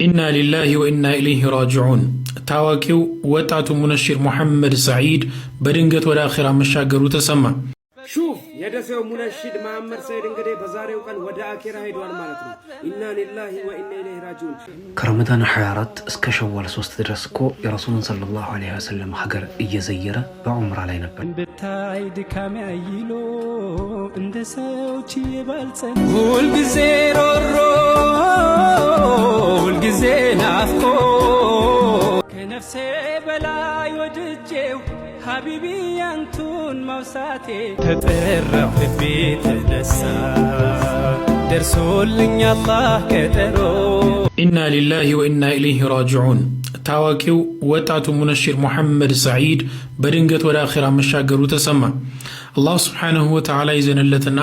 ኢና ሊላሂ ወኢና ኢለይሂ ራጂዑን። ታዋቂው ወጣቱ ሙነሺር ሙሐመድ ሰዒድ በድንገት ወደ አኺራ መሻገሩ ተሰማ። ሹፍ የደሴው ሙነሺድ መሐመድ ሰዒድ እንግዲህ በዛሬው ቀን ወደ አኺራ ሄዷል ማለት ነው። ኢና ሊላሂ ወኢና ኢለይሂ ራጂዑን። ከረመዳን 24 እስከ ሸዋል 3 ድረስ እኮ የረሱልን ሰለላሁ ዐለይሂ ወሰለም ሀገር እየዘየረ በዑምራ ላይ ነበር። ብታይ ድካም ያይሎ እንደ ሰዎች ይባልጸን ሁልጊዜ ሮሮ ሁልጊዜ ናፍቆ ከነፍሴ በላይ ወድጄው ሀቢቢ ያንቱን ማውሳቴ ተጠራሁ ልቤ ተነሳ ደርሶልኝ አላህ ቀጠሮ። ኢና ሊላሂ ወኢና ኢለይሂ ራጂዑን። ታዋቂው ወጣቱ ሙነሺር ሙሐመድ ሰዒድ በድንገት ወደ አኺራ መሻገሩ ተሰማ። አላህ ሱብሓነሁ ወተዓላ ይዘንለትና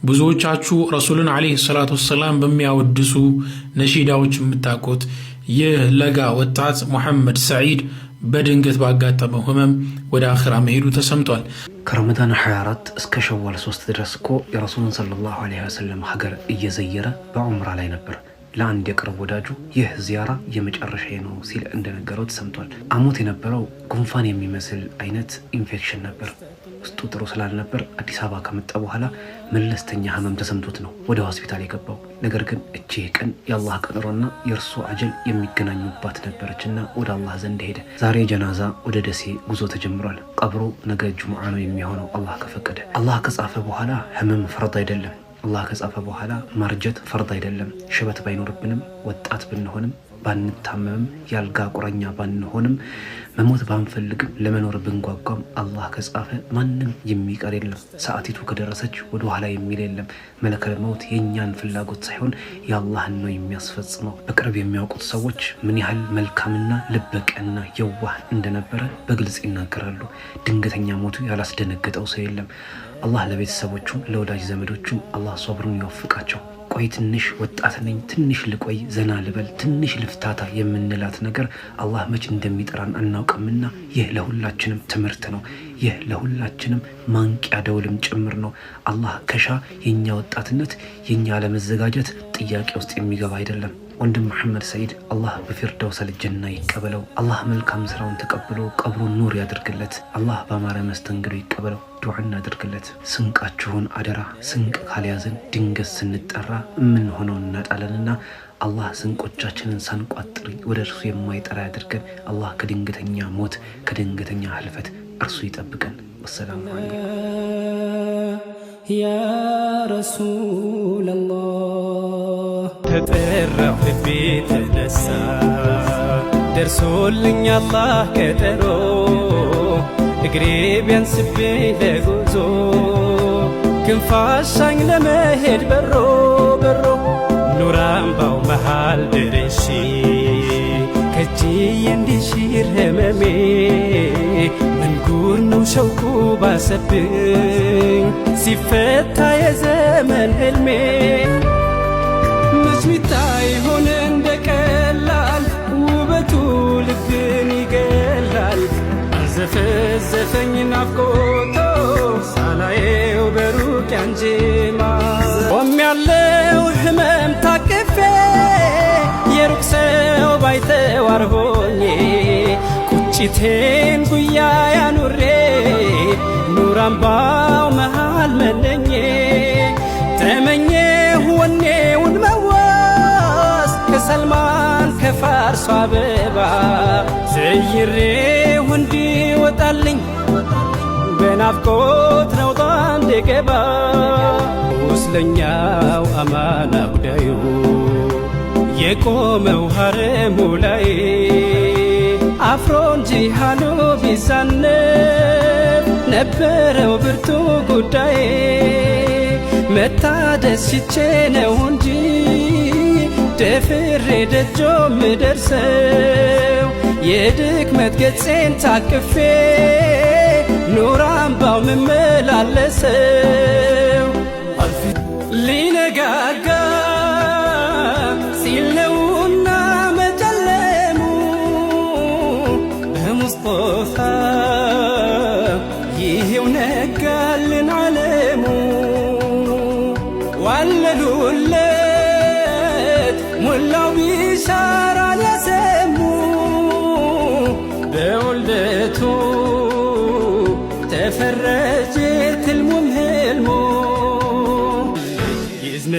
ብዙዎቻችሁ ረሱልን ዓለይሂ ሰላቱ ወሰላም በሚያወድሱ ነሺዳዎች የምታውቁት ይህ ለጋ ወጣት ሙሐመድ ሰዒድ በድንገት ባጋጠመው ህመም ወደ አኺራ መሄዱ ተሰምቷል። ከረመዳን 24 እስከ ሸዋል 3 ድረስ እኮ የረሱልን ሰለላሁ ዐለይሂ ወሰለም ሀገር እየዘየረ በዑምራ ላይ ነበር። ለአንድ የቅርብ ወዳጁ ይህ ዚያራ የመጨረሻዬ ነው ሲል እንደነገረው ተሰምቷል። አሞት የነበረው ጉንፋን የሚመስል አይነት ኢንፌክሽን ነበር። ውስጡ ጥሩ ስላልነበር አዲስ አበባ ከመጣ በኋላ መለስተኛ ህመም ተሰምቶት ነው ወደ ሆስፒታል የገባው። ነገር ግን እቺ ቀን የአላህ ቀጠሮና የእርሱ አጀል የሚገናኙባት ነበረችና ወደ አላህ ዘንድ ሄደ። ዛሬ ጀናዛ ወደ ደሴ ጉዞ ተጀምሯል። ቀብሩ ነገ ጁሙዓ ነው የሚሆነው አላህ ከፈቀደ። አላህ ከጻፈ በኋላ ህመም ፈርድ አይደለም። አላህ ከጻፈ በኋላ ማርጀት ፈርድ አይደለም። ሽበት ባይኖርብንም ወጣት ብንሆንም ባንታመምም ያልጋ ቁረኛ ባንሆንም መሞት ባንፈልግም ለመኖር ብንጓጓም አላህ ከጻፈ ማንም የሚቀር የለም። ሰዓቲቱ ከደረሰች ወደ ኋላ የሚል የለም። መለከል መውት የእኛን ፍላጎት ሳይሆን የአላህን ነው የሚያስፈጽመው። በቅርብ የሚያውቁት ሰዎች ምን ያህል መልካምና ልበቀና የዋህ እንደነበረ በግልጽ ይናገራሉ። ድንገተኛ ሞቱ ያላስደነገጠው ሰው የለም። አላህ ለቤተሰቦቹም ለወዳጅ ዘመዶቹም አላህ ሶብሩን ይወፍቃቸው። ቆይ ትንሽ ወጣት ነኝ፣ ትንሽ ልቆይ፣ ዘና ልበል፣ ትንሽ ልፍታታ የምንላት ነገር አላህ መች እንደሚጠራን አናውቅምና ይህ ለሁላችንም ትምህርት ነው። ይህ ለሁላችንም ማንቂያ ደውልም ጭምር ነው። አላህ ከሻ የኛ ወጣትነት የኛ ለመዘጋጀት ጥያቄ ውስጥ የሚገባ አይደለም። ወንድም መሐመድ ሰዒድ አላህ በፊርደውሰል ጀና ይቀበለው። አላህ መልካም ስራውን ተቀብሎ ቀብሩን ኑር ያድርግለት። አላህ በአማረ መስተንግዶ ይቀበለው። ዱዓ እናድርግለት። ስንቃችሁን አደራ። ስንቅ ካልያዝን ድንገት ስንጠራ የምንሆነው እናጣለንና አላህ ስንቆቻችንን ሳንቋጥር ወደ እርሱ የማይጠራ ያድርገን። አላህ ከድንገተኛ ሞት ከድንገተኛ ህልፈት እርሱ ይጠብቀን። ወሰላሙ አለይኩም ያ ረሱለላህ። ተጠራሁ ልቤ ተነሳ ደርሶልኝ አላህ ቀጠሮ። እግሬ ቢያንስብኝ ለጉዞ ክንፋሻኝ ለመሄድ በሮ በሮ ኑር አምባው መሃል ደርሼ ከእጄ እንዲሽር ህመሜ ምን ጉድ ነው ሸውቁ ባሰብኝ ሲፈታ የዘመን ህልሜ። መች ሚታይ ሆነ እንደ ቀላል ውበቱ ልብን ይገላል። አንዘፈዘፈኝ ናፍቆቶ ሳላየው በሩቅ ያንጄማ ቆሜያለሁ ህመም ታቅፌ የሩቅ ሰው ባይተዋር ሆኜ ቁጭቴን ጉያ ያኑሬ ኑር አምባው መሃል መነኜ ተመኘሁ ወኔውን መዋስ ከሰልማን ከፋርሷ አበባ ዘይሬሁ እንዲወጣልኝ በናፍቆት ነውጣ እንደገባ ቁስለኛው አማና ጉዳዩ የቆመው ሀረሙ ላይ አፍሮ እንጂ ሃሎ ቢዛነብ ነበረው ብርቱ ጉዳይ። መታደስ ሽቼ ነው እንጂ ደፍሬ ደጆ ምደርሰው የድክመት ገጼን ታቅፌ ኑር አምባው ምመላለሰው ሊነጋጋ ሲል ነውና መጨለሙ በሙስጠፋ ይሄው ነጋልን ዓለሙ። ዋለሉለት ሞላው ቢሻራ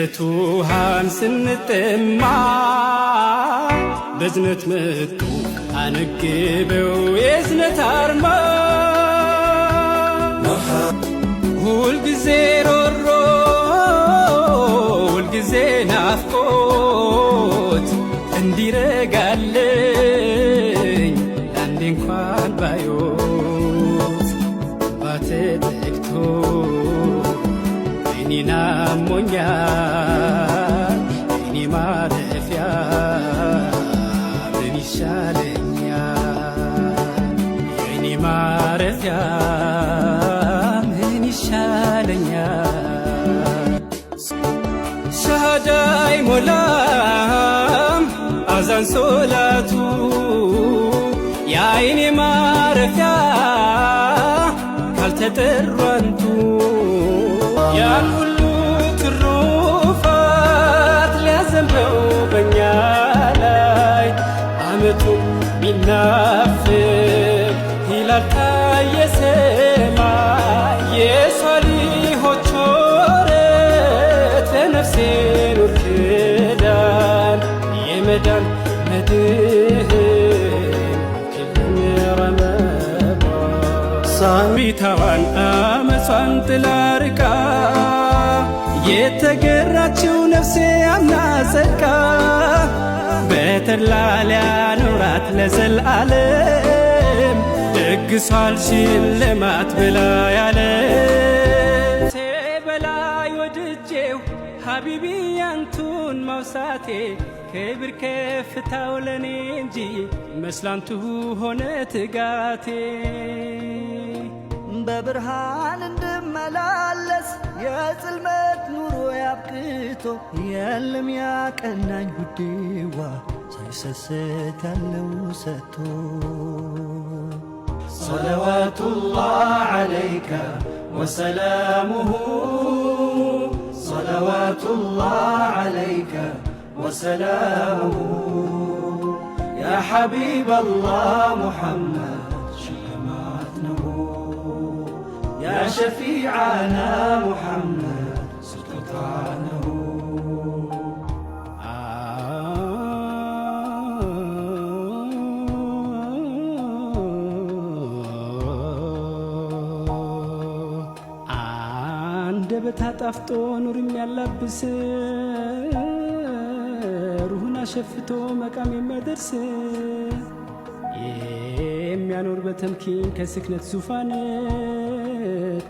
የእዝነት ውሃን ስንጠማ በእዝነት መጡ አነግበው የእዝነት አርማ ሁልጊዜ ሮሮ ሁልጊዜ ናፍቆት እንዲረጋልኝ ለአንዴ እንኳን ባዮት ባተጠግቶ እኔን አሞኛል እኔ ማረፊያ ምን ይሻለኛል የእኔ ማረፊያ ምን ይሻለኛል ሻሃዳ አይሞላም አዛን ሶላቱ የአይኔ ማረፊያ ካልተጠሩ አንቱ ያን ሁሉ ትሩፋት ሊያዘንበው በእኛ ላይ አመቱን ቢናፍቅ ይላል ታየ ሰማይ የሷሊሆች ወረት ለነፍሴ ኑር ክዳን የመዳን መድህን ክልን ረመዳን ሳሚታዋን አመሷን ጥላ ርቃ የተገራችው ነፍሴ አምና ጸድቃ በተድላ ሊያኖራት ለዘልዓለም ደግሷል ሽልማት ብላ ያለ በላይ ወድጄው ሀቢቢ ያንቱን ማውሳቴ ክብር ከፍታው ለኔ እንጂ መስላንቱ ሆነ ትጋቴ በብርሃን እንድመላለስ የጽልመት ኑሮ ያብቅቶ የለም ያቀናኝ ውዴዋ ሳይሰስት ያለው ሰጥቶ ሰለዋቱላህ ዐለይከ ወሰላሙሁ ሰለዋቱላህ ዐለይከ ወሰላሙሁ ያ ሐቢበላህ ሙሐመድ ሽልማት ነው يا شفيعنا محمد سلطانه አንደበት አጣፍጦ ኑር የሚያላብስ ሩህን አሸፍቶ መቃም የሚያደርስ የሚያኖር በተምኪን ከስክነት ዙፋን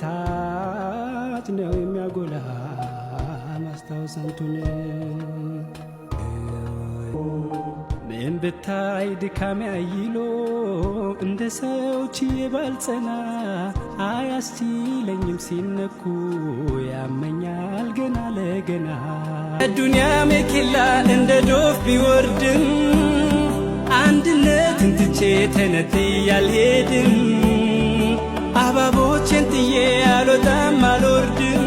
ታች ነው የሚያጎላ ማስታወስ አንቱን ምን ብታይ ድካሜ አይሎ እንደ ሰው ችዬ ባልጸና አያስችለኝም ሲነኩ ያመኛል ገና ለገና ዱንያ ሜኬላ እንደ ዶፍ ቢወርድም አንድነትን ትቼ ተነጥዬ አልሄድም አባቦቼን ጥዬ አልወጣም አልወርድም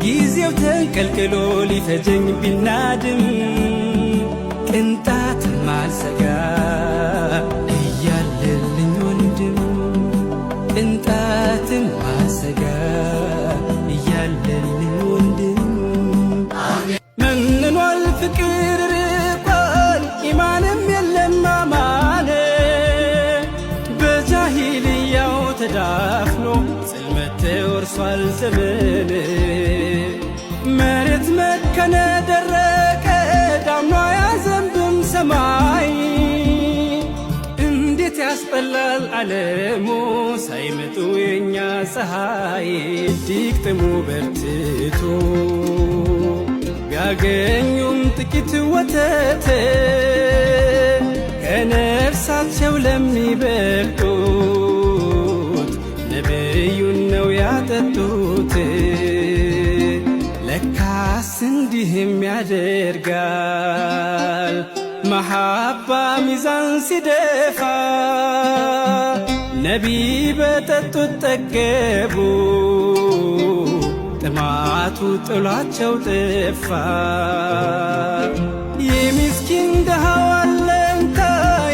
ጊዜው ተንቀልቅሎ ሊፈጀኝ ቢናድም ቅንጣትም አልሰጋ እያለልኝ ወንድም ቅንጣትም አልሰጋ እያለልኝ ወንድም መንኗል ፍቅር ርቋል ኢማንም የለም አማነ በጃሂልያው ተዳፍኖ ጽልመት ተወርሷል ዘመን መሬት መከነ ደረቀ ዳምኗ ያዘንብም ሰማይ እንዴት ያስጠላል ዓለሙ ሳይመጡ የኛ ፀሐይ ዲቅጥሙ በርትቶ ቢያገኙም ጥቂት ወተት ከነፍሳቸው ለሚበልጡት ነብዩን ነው ያጠጡት ለካስ እንዲህም ያደርጋል መሐባ ሚዛን ሲደፋ ነቢ በጠጡት ጠገቡ ጥማቱ ጥሏቸው ጠፋ የምስኪን ደሃው አለኝታ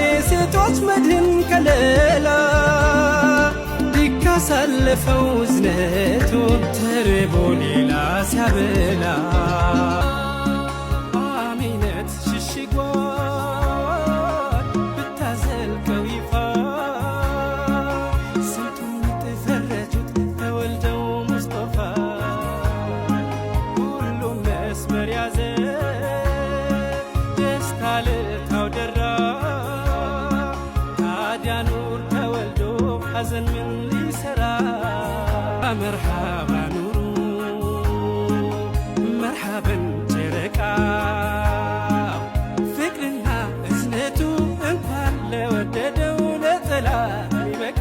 የሴቶች መድህን ከለላ ዲካሳለፈው እዝነቱ ተርቦ ሌላ ሲያበላ አሚነት ሽሽጓል ብታዘልቀው ይፋ ስንቱን ተፈረጁት ተወልደው ሙስጠፋ ሁሉም መስመር ያዘ ደስታ ልታው ደራ ታዲያ ኑር ተወልዶ ሐዘን ምን ሊሰራ መርሓባ ኑሩ መርሓበን ጨረቃ ፍቅርና እዝነቱ እንኳን ለወደደው ለጠላት ይበቃ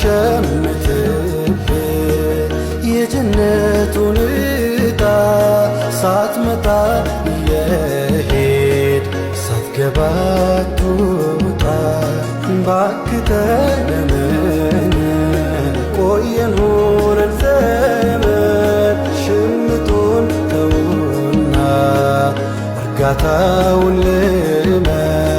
ሸምትብ የጀነቱን ዕጣ ሳትመጣ የሄድ ሳትገባ ትውጣ ባክተለምን ቆየን ሆነን ዘመን ሽምጡን ተውና እርጋታውን ልመን